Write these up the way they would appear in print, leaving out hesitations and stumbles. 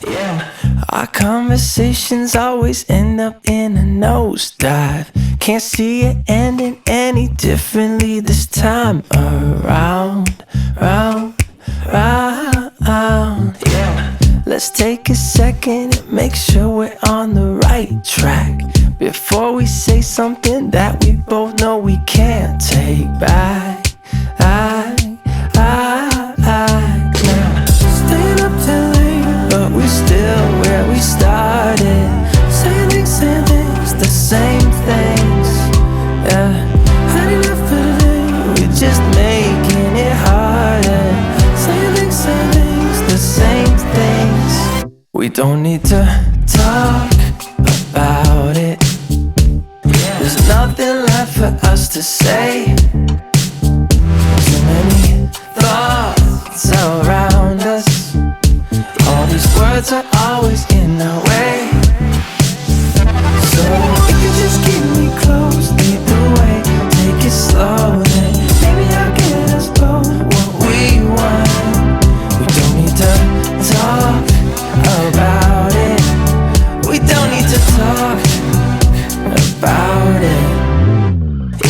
Yeah, our conversations always end up in a nosedive. Can't see it ending any differently this time around, round. Yeah, let's take a second and make sure we're on the right track before we say something that we both know we can't take back. Now, staying up till late, but we're still where we started. Same things, the same things. Yeah, had enough for today, we're just making it harder. Same things, the same things. We don't need to talk about it. There's nothing left for us to say. Too many thoughts around us. All these words are always in our way. So if you just keep me close, lead the way, take it slow, then maybe I'll get us both what we want. We don't need to talk about it. We don't need to talk about it.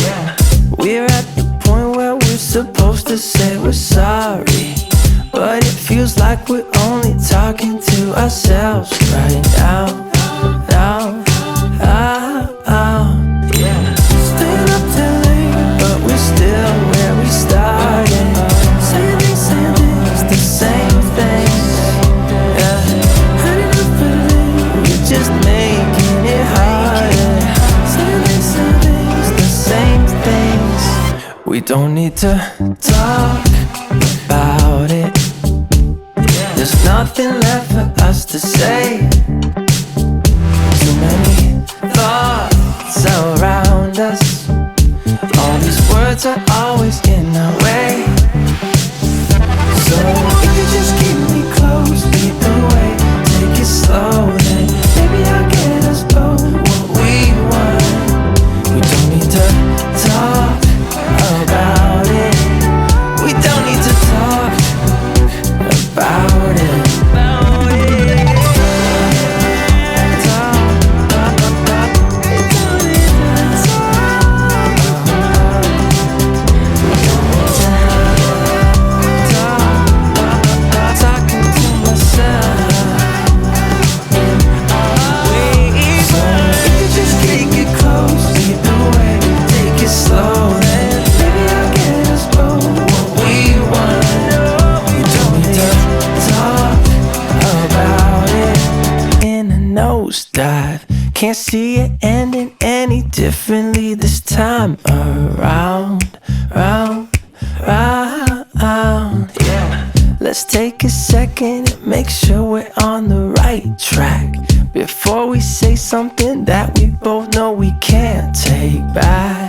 Yeah, we're at the point where we're supposed to say we're sorry, but it feels like we're only talking to ourselves right now. Yeah, staying up till late, but we're still where we started. Same things, the same things. Yeah, had enough for today, we're just making it harder. Same things, the same things. We don't need to talk about it. There's nothing left for us to say. Too many thoughts around us. All these words are always in our way. So if you just keep me close, lead the way, take it slow, then maybe I'll get us both what we want. We don't need to talk about it. We don't need to talk about it. Dive. Can't see it ending any differently this time around, Yeah, let's take a second and make sure we're on the right track before we say something that we both know we can't take back.